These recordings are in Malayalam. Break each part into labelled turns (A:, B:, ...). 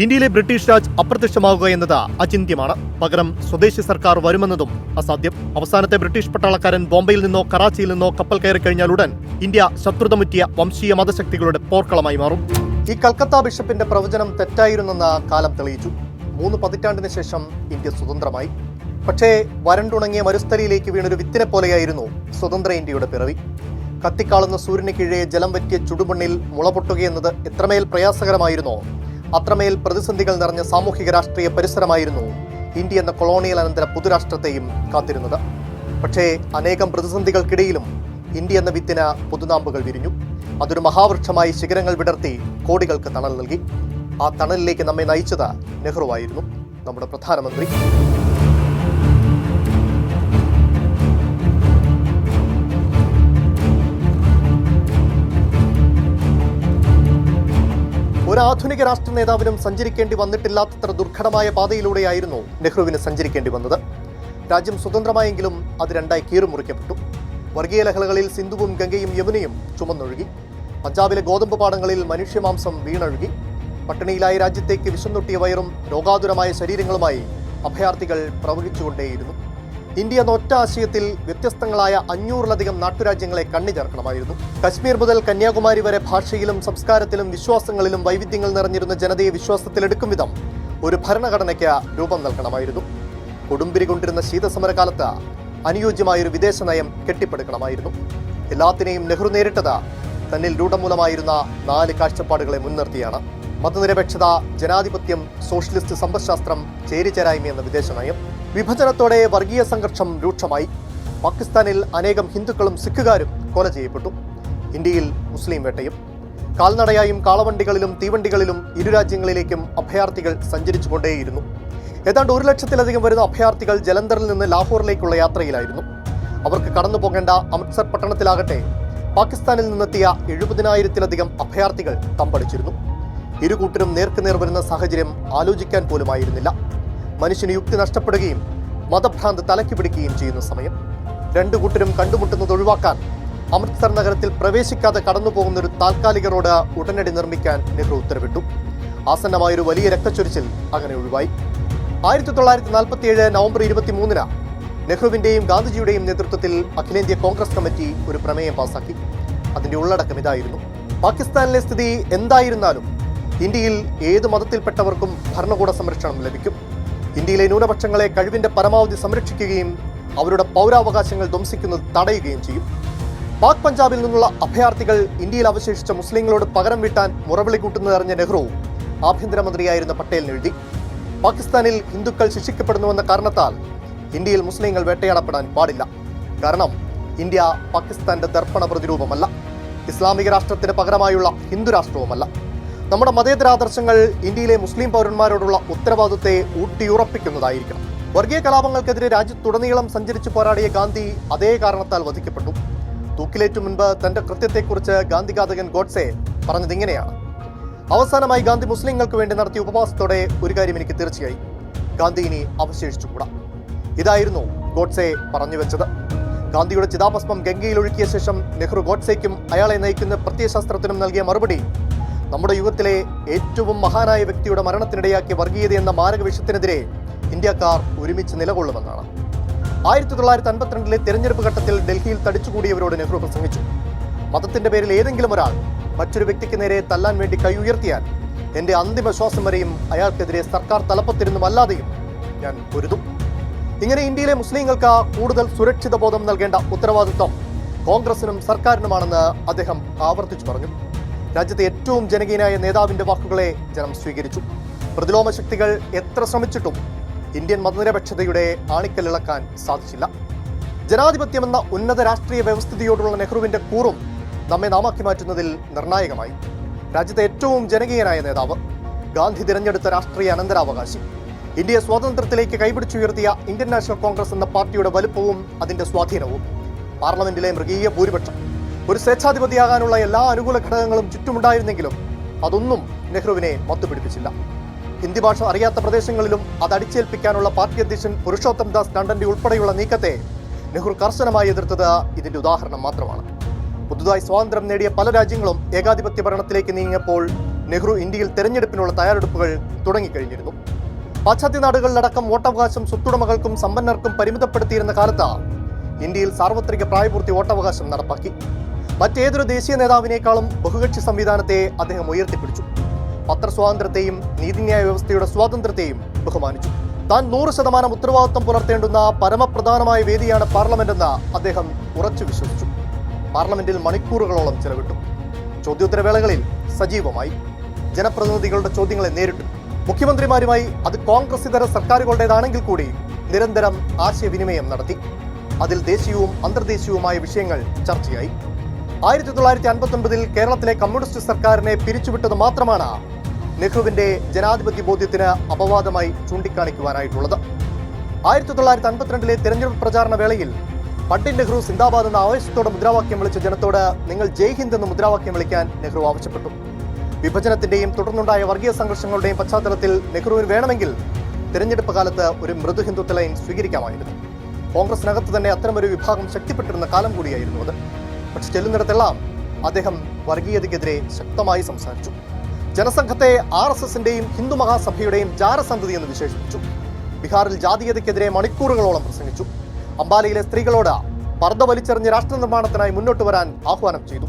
A: ഇന്ത്യയിലെ ബ്രിട്ടീഷ് രാജ് അപ്രത്യക്ഷമാകുക എന്നത് അചിന്ത്യമാണ്. പകരം സ്വദേശി സർക്കാർ വരുമെന്നതും അസാധ്യം. അവസാനത്തെ ബ്രിട്ടീഷ് പട്ടാളക്കാരൻ ബോംബെയിൽ നിന്നോ കറാച്ചിയിൽ നിന്നോ കപ്പൽ കയറി കഴിഞ്ഞാൽ ഉടൻ ഇന്ത്യ ശത്രുതമുറ്റിയ വംശീയ മതശക്തികളുടെ പോർക്കളമായി മാറും. ഈ കൽക്കത്ത ബിഷപ്പിന്റെ പ്രവചനം തെറ്റായിരുന്നെന്ന് കാലം തെളിയിച്ചു. 3 പതിറ്റാണ്ടിന് ശേഷം ഇന്ത്യ സ്വതന്ത്രമായി. പക്ഷേ വരണ്ടുണങ്ങിയ മരുസ്ഥലിയിലേക്ക് വീണൊരു വിത്തിനെ പോലെയായിരുന്നു സ്വതന്ത്ര ഇന്ത്യയുടെ പിറവി. കത്തിക്കാളുന്ന സൂര്യന് കീഴെ ജലം വറ്റിയ ചുടുമണ്ണിൽ മുളപൊട്ടുകയെന്നത് എത്രമേൽ പ്രയാസകരമായിരുന്നോ അത്രമേൽ പ്രതിസന്ധികൾ നിറഞ്ഞ സാമൂഹിക രാഷ്ട്രീയ പരിസരമായിരുന്നു ഇന്ത്യ എന്ന കൊളോണിയൽ അനന്തര പുതുരാഷ്ട്രത്തെയും കാത്തിരുന്നത്. പക്ഷേ അനേകം പ്രതിസന്ധികൾക്കിടയിലും ഇന്ത്യ എന്ന വിത്തിന് പുതുനാമ്പുകൾ വിരിഞ്ഞു. അതൊരു മഹാവൃക്ഷമായി ശിഖരങ്ങൾ വിടർത്തി കോടികൾക്ക് തണൽ നൽകി. ആ തണലിലേക്ക് നമ്മെ നയിച്ചത് നെഹ്റുവായിരുന്നു, നമ്മുടെ പ്രധാനമന്ത്രി. ഒരു ആധുനിക രാഷ്ട്ര നേതാവിനും സഞ്ചരിക്കേണ്ടി വന്നിട്ടില്ലാത്തത്ര ദുർഘടമായ പാതയിലൂടെയായിരുന്നു നെഹ്റുവിന് സഞ്ചരിക്കേണ്ടി വന്നത്. രാജ്യം സ്വതന്ത്രമായെങ്കിലും അത് രണ്ടായി കീറുമുറിക്കപ്പെട്ടു. വർഗീയ ലഹളകളിൽ സിന്ധുവും ഗംഗയും യമുനയും ചുമന്നൊഴുകി. പഞ്ചാബിലെ ഗോതമ്പ് പാടങ്ങളിൽ മനുഷ്യമാംസം വീണൊഴുകി. പട്ടിണിയിലായ രാജ്യത്തേക്ക് വിശന്നൊട്ടിയ വയറും രോഗാതുരമായ ശരീരങ്ങളുമായി അഭയാർത്ഥികൾ പ്രവഹിച്ചുകൊണ്ടേയിരുന്നു. ഇന്ത്യ എന്ന ഒറ്റ ആശയത്തിൽ വ്യത്യസ്തങ്ങളായ 500-ലധികം നാട്ടുരാജ്യങ്ങളെ കണ്ണിചേർക്കണമായിരുന്നു. കശ്മീർ മുതൽ കന്യാകുമാരി വരെ ഭാഷയിലും സംസ്കാരത്തിലും വിശ്വാസങ്ങളിലും വൈവിധ്യങ്ങൾ നിറഞ്ഞിരുന്ന ജനതയെ വിശ്വാസത്തിലെടുക്കും വിധം ഒരു ഭരണഘടനയ്ക്ക് രൂപം നൽകണമായിരുന്നു. കൊടുമ്പിരി കൊണ്ടിരുന്ന ശീതസമരകാലത്ത് അനുയോജ്യമായൊരു വിദേശ നയം കെട്ടിപ്പടുക്കണമായിരുന്നു. എല്ലാത്തിനെയും നെഹ്റു നേരിട്ടത് തന്നിൽ രൂഢമൂലമായിരുന്ന 4 കാഴ്ചപ്പാടുകളെ മുൻനിർത്തിയാണ്. മതനിരപേക്ഷത, ജനാധിപത്യം, സോഷ്യലിസ്റ്റ് സമ്പദ്ശാസ്ത്രം, ചേരിചേരായ്മ എന്ന വിദേശ നയം. വിഭജനത്തോടെ വർഗീയ സംഘർഷം രൂക്ഷമായി. പാകിസ്ഥാനിൽ അനേകം ഹിന്ദുക്കളും സിഖുകാരും കൊല ചെയ്യപ്പെട്ടു. ഇന്ത്യയിൽ മുസ്ലിം വേട്ടയും. കാൽനടയായും കാളവണ്ടികളിലും തീവണ്ടികളിലും ഇരു രാജ്യങ്ങളിലേക്കും അഭയാർത്ഥികൾ സഞ്ചരിച്ചു കൊണ്ടേയിരുന്നു. ഏതാണ്ട് 1 ലക്ഷത്തിലധികം വരുന്ന അഭയാർത്ഥികൾ ജലന്ധറിൽ നിന്ന് ലാഹോറിലേക്കുള്ള യാത്രയിലായിരുന്നു. അവർക്ക് കടന്നു പോകേണ്ട അമൃത്സർ പട്ടണത്തിലാകട്ടെ പാകിസ്ഥാനിൽ നിന്നെത്തിയ 70,000-ലധികം അഭയാർത്ഥികൾ തമ്പടിച്ചിരുന്നു. ഇരുകൂട്ടരും നേർക്കുനേർ വരുന്ന സാഹചര്യം ആലോചിക്കാൻ പോലുമായിരുന്നില്ല. മനുഷ്യന് യുക്തി നഷ്ടപ്പെടുകയും മതഭ്രാന്ത് തലയ്ക്ക് പിടിക്കുകയും ചെയ്യുന്ന സമയം. 2 കൂട്ടരും കണ്ടുമുട്ടുന്നത് ഒഴിവാക്കാൻ അമൃത്സർ നഗരത്തിൽ പ്രവേശിക്കാതെ കടന്നുപോകുന്ന ഒരു താൽക്കാലിക റോഡ് ഉടനടി നിർമ്മിക്കാൻ നെഹ്റു ഉത്തരവിട്ടു. ആസന്നമായൊരു വലിയ രക്തച്ചൊരിച്ചിൽ അങ്ങനെ ഒഴിവായി. 1947 നവംബർ 23-ന് നെഹ്റുവിന്റെയും ഗാന്ധിജിയുടെയും നേതൃത്വത്തിൽ അഖിലേന്ത്യാ കോൺഗ്രസ് കമ്മിറ്റി ഒരു പ്രമേയം പാസാക്കി. അതിന്റെ ഉള്ളടക്കം ഇതായിരുന്നു: പാകിസ്ഥാനിലെ സ്ഥിതി എന്തായിരുന്നാലും ഇന്ത്യയിൽ ഏത് മതത്തിൽപ്പെട്ടവർക്കും ഭരണകൂട സംരക്ഷണം ലഭിക്കും. ഇന്ത്യയിലെ ന്യൂനപക്ഷങ്ങളെ കഴിവിന്റെ പരമാവധി സംരക്ഷിക്കുകയും അവരുടെ പൗരാവകാശങ്ങൾ ധ്വംസിക്കുന്നത് തടയുകയും ചെയ്യും. പാക് പഞ്ചാബിൽ നിന്നുള്ള അഭയാർത്ഥികൾ ഇന്ത്യയിൽ അവശേഷിച്ച മുസ്ലിങ്ങളോട് പകരം വീട്ടാൻ മുറവിളി കൂട്ടുന്നതറിഞ്ഞ നെഹ്റു ആഭ്യന്തരമന്ത്രിയായിരുന്ന പട്ടേലിന് എഴുതി. പാകിസ്ഥാനിൽ ഹിന്ദുക്കൾ ശിക്ഷിക്കപ്പെടുന്നുവെന്ന കാരണത്താൽ ഇന്ത്യയിൽ മുസ്ലിങ്ങൾ വേട്ടയാടപ്പെടാൻ പാടില്ല. കാരണം ഇന്ത്യ പാകിസ്ഥാന്റെ ദർപ്പണ പ്രതിരൂപമല്ല, ഇസ്ലാമിക രാഷ്ട്രത്തിന് പകരമായുള്ള ഹിന്ദു രാഷ്ട്രവുമല്ല. നമ്മുടെ മതേതരാദർശങ്ങൾ ഇന്ത്യയിലെ മുസ്ലിം പൗരന്മാരോടുള്ള ഉത്തരവാദിത്തത്തെ ഊട്ടിയുറപ്പിക്കുന്നതായിരിക്കണം. വർഗീയ കലാപങ്ങൾക്കെതിരെ രാജ്യത്തുടനീളം സഞ്ചരിച്ചു പോരാടിയ ഗാന്ധി അതേ കാരണത്താൽ വധിക്കപ്പെട്ടു. തൂക്കിലേറ്റു മുൻപ് തന്റെ കൃത്യത്തെക്കുറിച്ച് ഗാന്ധിഘാതകൻ ഗോഡ്സെ പറഞ്ഞതിങ്ങനെയാണ്: അവസാനമായി ഗാന്ധി മുസ്ലിങ്ങൾക്ക് വേണ്ടി നടത്തിയ ഉപവാസത്തോടെ ഒരു കാര്യം എനിക്ക് തീർച്ചയായി, ഗാന്ധി ഇനി അവശേഷിച്ചുകൂടാ. ഇതായിരുന്നു ഗോഡ്സെ പറഞ്ഞു വെച്ചത്. ഗാന്ധിയുടെ ചിതാഭസ്മം ഗംഗയിൽ ഒഴുക്കിയ ശേഷം നെഹ്റു ഗോഡ്സെയ്ക്കും അയാളെ നയിക്കുന്ന പ്രത്യയശാസ്ത്രത്തിനും നൽകിയ മറുപടി നമ്മുടെ യുഗത്തിലെ ഏറ്റവും മഹാനായ വ്യക്തിയുടെ മരണത്തിനിടയാക്കിയ വർഗീയത എന്ന മാരക വിഷയത്തിനെതിരെ ഇന്ത്യക്കാർ ഒരുമിച്ച് നിലകൊള്ളുമെന്നാണ്. 1952 തെരഞ്ഞെടുപ്പ് ഘട്ടത്തിൽ ഡൽഹിയിൽ തടിച്ചുകൂടിയവരോട് നെഹ്റു പ്രസംഗിച്ചു: മതത്തിന്റെ പേരിൽ ഏതെങ്കിലും ഒരാൾ മറ്റൊരു വ്യക്തിക്ക് നേരെ തല്ലാൻ വേണ്ടി കൈ ഉയർത്തിയാൽ എന്റെ അന്തിമ ശ്വാസം വരെയും അയാൾക്കെതിരെ സർക്കാർ തലപ്പത്തിരുന്നും അല്ലാതെയും ഞാൻ പൊരുതും. ഇങ്ങനെ ഇന്ത്യയിലെ മുസ്ലിങ്ങൾക്ക് കൂടുതൽ സുരക്ഷിത ബോധം നൽകേണ്ട ഉത്തരവാദിത്വം കോൺഗ്രസിനും സർക്കാരിനുമാണെന്ന് അദ്ദേഹം ആവർത്തിച്ചു പറഞ്ഞു. രാജ്യത്തെ ഏറ്റവും ജനകീയനായ നേതാവിന്റെ വാക്കുകളെ ജനം സ്വീകരിച്ചു. പ്രതിലോമ ശക്തികൾ എത്ര ശ്രമിച്ചിട്ടും ഇന്ത്യൻ മതനിരപേക്ഷതയുടെ ആണിക്കല്ലിളക്കാൻ സാധിച്ചില്ല. ജനാധിപത്യമെന്ന ഉന്നത രാഷ്ട്രീയ വ്യവസ്ഥിതിയോടുള്ള നെഹ്റുവിന്റെ കൂറും നമ്മെ നാമാക്കി മാറ്റുന്നതിൽ നിർണായകമായി. രാജ്യത്തെ ഏറ്റവും ജനകീയനായ നേതാവ്, ഗാന്ധി തിരഞ്ഞെടുത്ത രാഷ്ട്രീയ അനന്തരാവകാശി, ഇന്ത്യയെ സ്വാതന്ത്ര്യത്തിലേക്ക് കൈപിടിച്ചുയർത്തിയ ഇന്ത്യൻ നാഷണൽ കോൺഗ്രസ് എന്ന പാർട്ടിയുടെ വലുപ്പവും അതിന്റെ സ്വാധീനവും, പാർലമെന്റിലെ മൃഗീയ ഭൂരിപക്ഷം, ഒരു സ്വേച്ഛാധിപതിയാകാനുള്ള എല്ലാ അനുകൂല ഘടകങ്ങളും ചുറ്റുമുണ്ടായിരുന്നെങ്കിലും അതൊന്നും നെഹ്റുവിനെ മത്തുപിടിപ്പിച്ചില്ല. ഹിന്ദി ഭാഷ അറിയാത്ത പ്രദേശങ്ങളിലും അത് അടിച്ചേൽപ്പിക്കാനുള്ള പാർട്ടി അധ്യക്ഷൻ പുരുഷോത്തം ദാസ് ടണ്ടന്റെ ഉൾപ്പെടെയുള്ള നീക്കത്തെ നെഹ്റു കർശനമായി എതിർത്തത് ഇതിന്റെ ഉദാഹരണം മാത്രമാണ്. പുതുതായി സ്വാതന്ത്ര്യം നേടിയ പല രാജ്യങ്ങളും ഏകാധിപത്യ ഭരണത്തിലേക്ക് നീങ്ങിയപ്പോൾ നെഹ്റു ഇന്ത്യയിൽ തെരഞ്ഞെടുപ്പിനുള്ള തയ്യാറെടുപ്പുകൾ തുടങ്ങിക്കഴിഞ്ഞിരുന്നു. പാശ്ചാത്യ നാടുകളിലടക്കം വോട്ടവകാശം സ്വത്തുടമകൾക്കും സമ്പന്നർക്കും പരിമിതപ്പെടുത്തിയിരുന്ന കാലത്ത് ഇന്ത്യയിൽ സാർവത്രിക പ്രായപൂർത്തി വോട്ടവകാശം നടപ്പാക്കി. മറ്റേതൊരു ദേശീയ നേതാവിനേക്കാളും ബഹുകക്ഷി സംവിധാനത്തെ അദ്ദേഹം ഉയർത്തിപ്പിടിച്ചു. പത്രസ്വാതന്ത്ര്യത്തെയും നീതിന്യായ വ്യവസ്ഥയുടെ സ്വാതന്ത്ര്യത്തെയും ബഹുമാനിച്ചു. താൻ 100% ഉത്തരവാദിത്വം പുലർത്തേണ്ടുന്ന പരമപ്രധാനമായ വേദിയാണ് പാർലമെന്റ് എന്ന് അദ്ദേഹം ഉറച്ചു വിശ്വസിച്ചു. പാർലമെന്റിൽ മണിക്കൂറുകളോളം ചെലവിട്ടു. ചോദ്യോത്തരവേളകളിൽ സജീവമായി. ജനപ്രതിനിധികളുടെ ചോദ്യങ്ങളെ നേരിട്ടു. മുഖ്യമന്ത്രിമാരുമായി, അത് കോൺഗ്രസ് ഇതര സർക്കാരുകളുടേതാണെങ്കിൽ കൂടി, നിരന്തരം ആശയവിനിമയം നടത്തി. അതിൽ ദേശീയവും അന്തർദേശീയവുമായ വിഷയങ്ങൾ ചർച്ചയായി. 1959 കേരളത്തിലെ കമ്മ്യൂണിസ്റ്റ് സർക്കാരിനെ പിരിച്ചുവിട്ടത് മാത്രമാണ് നെഹ്റുവിന്റെ ജനാധിപത്യ ബോധ്യത്തിന് അപവാദമായി ചൂണ്ടിക്കാണിക്കുവാനായിട്ടുള്ളത്. 1952 തെരഞ്ഞെടുപ്പ് പ്രചാരണ വേളയിൽ പണ്ഡിറ്റ് നെഹ്റു സിന്ദാബാദ് എന്ന ആവേശത്തോടെ മുദ്രാവാക്യം വിളിച്ച ജനത്തോട് നിങ്ങൾ ജയ് ഹിന്ദ് എന്ന് മുദ്രാവാക്യം വിളിക്കാൻ നെഹ്റു ആവശ്യപ്പെട്ടു. വിഭജനത്തിന്റെയും തുടർന്നുണ്ടായ വർഗീയ സംഘർഷങ്ങളുടെയും പശ്ചാത്തലത്തിൽ നെഹ്റുവിന് വേണമെങ്കിൽ തെരഞ്ഞെടുപ്പ് കാലത്ത് ഒരു മൃദു ഹിന്ദുത്വ ലൈൻ സ്വീകരിക്കാമായിരുന്നു. കോൺഗ്രസിനകത്ത് തന്നെ അത്തരമൊരു വിഭാഗം ശക്തിപ്പെട്ടിരുന്ന കാലം കൂടിയായിരുന്നു അത്. പക്ഷെ ചെല്ലുന്നിടത്തെല്ലാം അദ്ദേഹം വർഗീയതയ്ക്കെതിരെ ശക്തമായി സംസാരിച്ചു. ജനസംഘത്തെ RSSന്റെയും ഹിന്ദു മഹാസഭയുടെയും ജാരസന്തതി എന്ന് വിശേഷിപ്പിച്ചു. ബീഹാറിൽ ജാതീയതയ്ക്കെതിരെ മണിക്കൂറുകളോളം പ്രസംഗിച്ചു. അംബാലയിലെ സ്ത്രീകളോട് പർദ്ദ വലിച്ചെറിഞ്ഞ് രാഷ്ട്ര നിർമ്മാണത്തിനായി മുന്നോട്ട് വരാൻ ആഹ്വാനം ചെയ്തു.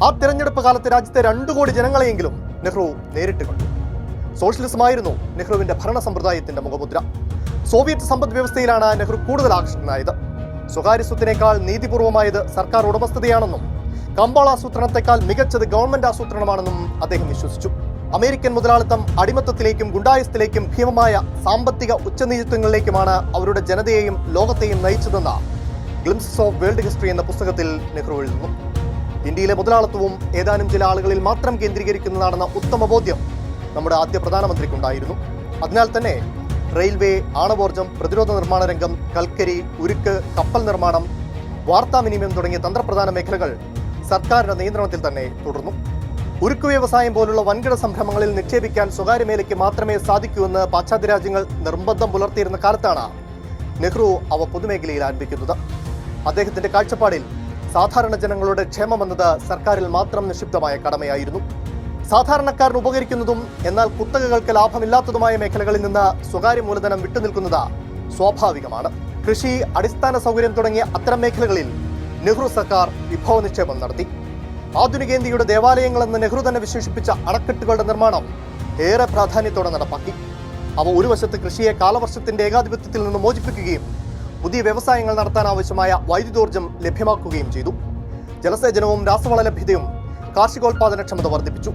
A: ആ തിരഞ്ഞെടുപ്പ് കാലത്ത് രാജ്യത്തെ 2 കോടി ജനങ്ങളെയെങ്കിലും നെഹ്റു നേരിട്ട് കണ്ടു. സോഷ്യലിസമായിരുന്നു നെഹ്റുവിന്റെ ഭരണ സമ്പ്രദായത്തിന്റെ മുഖമുദ്ര. സോവിയറ്റ് സമ്പദ് വ്യവസ്ഥയിലാണ് നെഹ്റു കൂടുതൽ ആകർഷകനായത്. സ്വകാര്യ സ്വത്തിനേക്കാൾ നീതിപൂർവമായത് സർക്കാർ ഉടമസ്ഥതയാണെന്നും കമ്പോള ആസൂത്രണത്തെക്കാൾ മികച്ചത് ഗവൺമെന്റ് ആസൂത്രണമാണെന്നും അദ്ദേഹം വിശ്വസിച്ചു. അമേരിക്കൻ മുതലാളിത്തം അടിമത്തത്തിലേക്കും ഗുണ്ടായസത്തിലേക്കും ഭീമമായ സാമ്പത്തിക ഉച്ചനീചത്വങ്ങളിലേക്കുമാണ് അവരുടെ ജനതയെയും ലോകത്തെയും നയിച്ചതെന്ന ഗ്ലിംസസ് ഓഫ് വേൾഡ് ഹിസ്റ്ററി എന്ന പുസ്തകത്തിൽ നെഹ്റു എഴുതുന്നു. ഇന്ത്യയിലെ മുതലാളിത്തവും ഏതാനും ചില ആളുകളിൽ മാത്രം കേന്ദ്രീകരിക്കുന്നതാണെന്ന ഉത്തമ ബോധ്യം നമ്മുടെ ആദ്യ പ്രധാനമന്ത്രിക്കുണ്ടായിരുന്നു. അതിനാൽ തന്നെ റെയിൽവേ, ആണവോർജം, പ്രതിരോധ നിർമ്മാണ രംഗം, കൽക്കരി, ഉരുക്ക്, കപ്പൽ നിർമ്മാണം, വാർത്താവിനിമയം തുടങ്ങിയ തന്ത്രപ്രധാന മേഖലകൾ സർക്കാരിന്റെ നിയന്ത്രണത്തിൽ തന്നെ തുടർന്നു. ഉരുക്ക് വ്യവസായം പോലുള്ള വൻകിട സംരംഭങ്ങളിൽ നിക്ഷേപിക്കാൻ സ്വകാര്യ മേഖലയ്ക്ക് മാത്രമേ സാധിക്കൂ എന്ന് പാശ്ചാത്യ രാജ്യങ്ങൾ നിർബന്ധം പുലർത്തിയിരുന്ന കാലത്താണ് നെഹ്റു അവ പൊതുമേഖലയിൽ ആരംഭിക്കുന്നത്. അദ്ദേഹത്തിന്റെ കാഴ്ചപ്പാടിൽ സാധാരണ ജനങ്ങളുടെ ക്ഷേമമെന്നത് സർക്കാരിൽ മാത്രം നിക്ഷിപ്തമായ കടമയായിരുന്നു. സാധാരണക്കാരന് ഉപകരിക്കുന്നതും എന്നാൽ കുത്തകകൾക്ക് ലാഭമില്ലാത്തതുമായ മേഖലകളിൽ നിന്ന് സ്വകാര്യ മൂലധനം വിട്ടുനിൽക്കുന്നത് സ്വാഭാവികമാണ്. കൃഷി, അടിസ്ഥാന സൗകര്യം തുടങ്ങിയ അത്തരം മേഖലകളിൽ നെഹ്റു സർക്കാർ വിഭവ നിക്ഷേപം നടത്തി. ആധുനിക ഇന്ത്യയുടെ ദേവാലയങ്ങളെന്ന് നെഹ്റു തന്നെ വിശേഷിപ്പിച്ച അണക്കെട്ടുകളുടെ നിർമ്മാണം ഏറെ പ്രാധാന്യത്തോടെ നടപ്പാക്കി. അവ ഒരു വശത്ത് കൃഷിയെ കാലവർഷത്തിന്റെ ഏകാധിപത്യത്തിൽ നിന്ന് മോചിപ്പിക്കുകയും പുതിയ വ്യവസായങ്ങൾ നടത്താൻ ആവശ്യമായ വൈദ്യുതോർജ്ജം ലഭ്യമാക്കുകയും ചെയ്തു. ജലസേചനവും രാസവള ലഭ്യതയും കാർഷികോൽപാദനക്ഷമത വർദ്ധിപ്പിച്ചു.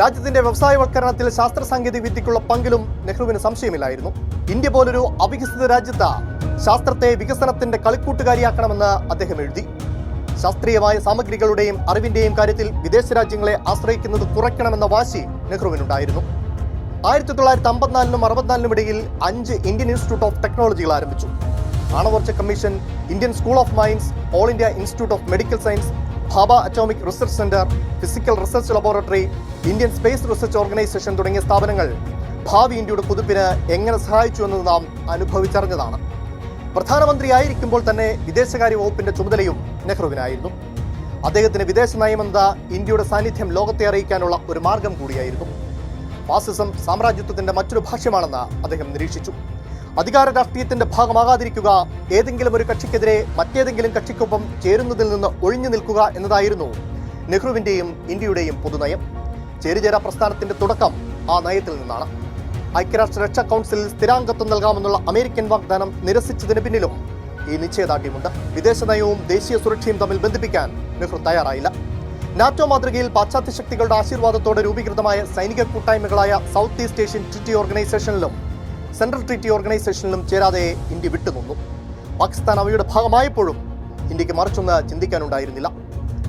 A: രാജ്യത്തിന്റെ വ്യവസായവൽക്കരണത്തിൽ ശാസ്ത്ര സാങ്കേതിക വിദ്യയ്ക്കുള്ള പങ്കിലും നെഹ്റുവിന് സംശയമില്ലായിരുന്നു. ഇന്ത്യ പോലൊരു അവികസിത രാജ്യത്ത് ശാസ്ത്രത്തെ വികസനത്തിന്റെ കളിക്കൂട്ടുകാരിയാക്കണമെന്ന് അദ്ദേഹം എഴുതി. ശാസ്ത്രീയമായ സാമഗ്രികളുടെയും അറിവിന്റെയും കാര്യത്തിൽ വിദേശ രാജ്യങ്ങളെ ആശ്രയിക്കുന്നത് കുറയ്ക്കണമെന്ന വാശി നെഹ്റുവിനുണ്ടായിരുന്നു. 1954 64 ഇടയിൽ 5 ഇന്ത്യൻ ഇൻസ്റ്റിറ്റ്യൂട്ട് ഓഫ് ടെക്നോളജികൾ ആരംഭിച്ചു. ആണവോർജ commission, Indian school of mines, all India institute of medical science, Bhabha atomic research centre, physical research laboratory, Indian space research organisation തുടങ്ങിയ സ്ഥാപനങ്ങൾ ഭാവി ഇന്ത്യയുടെ കുതിപ്പിന് എങ്ങനെ സഹായിച്ചു എന്ന് നാം അനുഭവിച്ചറിഞ്ഞതാണ്. പ്രധാനമന്ത്രിയായിരിക്കുമ്പോൾ തന്നെ വിദേശകാര്യ വകുപ്പിന്റെ ചുമതലയും നെഹ്റുവിനായിരുന്നു. അദ്ദേഹത്തിന് വിദേശ നയമെന്നത് ഇന്ത്യയുടെ സാന്നിധ്യം ലോകത്തെ അറിയിക്കാനുള്ള ഒരു മാർഗം കൂടിയായിരുന്നു. ഫാസിസം സാമ്രാജ്യത്വത്തിന്റെ മറ്റൊരു ഭാഷ്യമാണെന്ന് അദ്ദേഹം നിരീക്ഷിച്ചു. അധികാര രാഷ്ട്രീയത്തിന്റെ ഭാഗമാകാതിരിക്കുക, ഏതെങ്കിലും ഒരു കക്ഷിക്കെതിരെ മറ്റേതെങ്കിലും കക്ഷിക്കൊപ്പം ചേരുന്നതിൽ നിന്ന് ഒഴിഞ്ഞു നിൽക്കുക എന്നതായിരുന്നു നെഹ്റുവിന്റെയും ഇന്ത്യയുടെയും പൊതുനയം. ചേരിചേരാ പ്രസ്ഥാനത്തിന്റെ തുടക്കം ആ നയത്തിൽ നിന്നാണ്. ഐക്യരാഷ്ട്ര രക്ഷാ കൗൺസിലിൽ സ്ഥിരാംഗത്വം നൽകാമെന്നുള്ള അമേരിക്കൻ വാഗ്ദാനം നിരസിച്ചതിന് പിന്നിലും ഈ നിശ്ചയദാർഢ്യമുണ്ട്. വിദേശ നയവും ദേശീയ സുരക്ഷയും തമ്മിൽ ബന്ധിപ്പിക്കാൻ നെഹ്റു തയ്യാറായില്ല. നാറ്റോ മാതൃകയിൽ പാശ്ചാത്യ ശക്തികളുടെ ആശീർവാദത്തോടെ രൂപീകൃതമായ സൈനിക കൂട്ടായ്മകളായ സൗത്ത് ഈസ്റ്റ് ഏഷ്യൻ ട്രീറ്റി ഓർഗനൈസേഷനിലും സെൻട്രൽ ട്രീറ്റി ഓർഗനൈസേഷനിലും ചേരാതെ ഇന്ത്യ വിട്ടുനിന്നു. പാകിസ്ഥാൻ അവയുടെ ഭാഗമായപ്പോഴും ഇന്ത്യക്ക് മറിച്ചൊന്ന് ചിന്തിക്കാനുണ്ടായിരുന്നില്ല.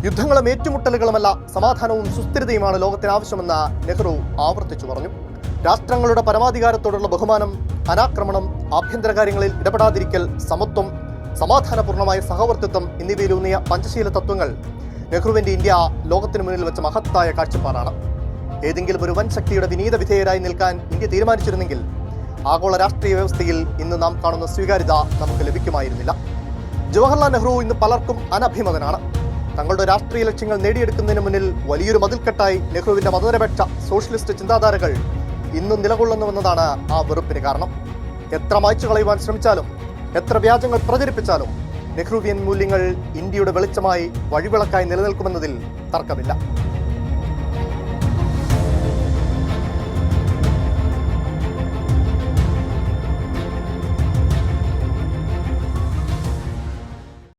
A: യുദ്ധങ്ങളും ഏറ്റുമുട്ടലുകളുമല്ല, സമാധാനവും സുസ്ഥിരതയുമാണ് ലോകത്തിന് ആവശ്യമെന്ന് നെഹ്റു ആവർത്തിച്ചു പറഞ്ഞു. രാഷ്ട്രങ്ങളുടെ പരമാധികാരത്തോടുള്ള ബഹുമാനം, അനാക്രമണം, ആഭ്യന്തര കാര്യങ്ങളിൽ ഇടപെടാതിരിക്കൽ, സമത്വം, സമാധാനപൂർണമായ സഹവർത്തിത്വം എന്നിവയിലൂന്നിയ പഞ്ചശീല തത്വങ്ങൾ നെഹ്റുവിന്റെ ഇന്ത്യ ലോകത്തിന് മുന്നിൽ വെച്ച മഹത്തായ കാഴ്ചപ്പാടാണ്. ഏതെങ്കിലും ഒരു വൻ ശക്തിയുടെ വിനീത വിധേയരായി നിൽക്കാൻ ഇന്ത്യ തീരുമാനിച്ചിരുന്നെങ്കിൽ ആഗോള രാഷ്ട്രീയ വ്യവസ്ഥയിൽ ഇന്ന് നാം കാണുന്ന സ്വീകാര്യത നമുക്ക് ലഭിക്കുമായിരുന്നില്ല. ജവഹർലാൽ നെഹ്റു ഇന്ന് പലർക്കും അനഭിമതനാണ്. തങ്ങളുടെ രാഷ്ട്രീയ ലക്ഷ്യങ്ങൾ നേടിയെടുക്കുന്നതിന് മുന്നിൽ വലിയൊരു മതിൽക്കെട്ടായി നെഹ്റുവിന്റെ മതനിരപേക്ഷ സോഷ്യലിസ്റ്റ് ചിന്താധാരകൾ ഇന്നും നിലകൊള്ളുന്നുവെന്നതാണ് ആ വെറുപ്പിന് കാരണം. എത്ര മായ്ച്ചു കളയുവാൻ ശ്രമിച്ചാലും എത്ര വ്യാജങ്ങൾ പ്രചരിപ്പിച്ചാലും നെഹ്റുവിയൻ മൂല്യങ്ങൾ ഇന്ത്യയുടെ വെളിച്ചമായി വഴിവിളക്കായി നിലനിൽക്കുമെന്നതിൽ തർക്കമില്ല.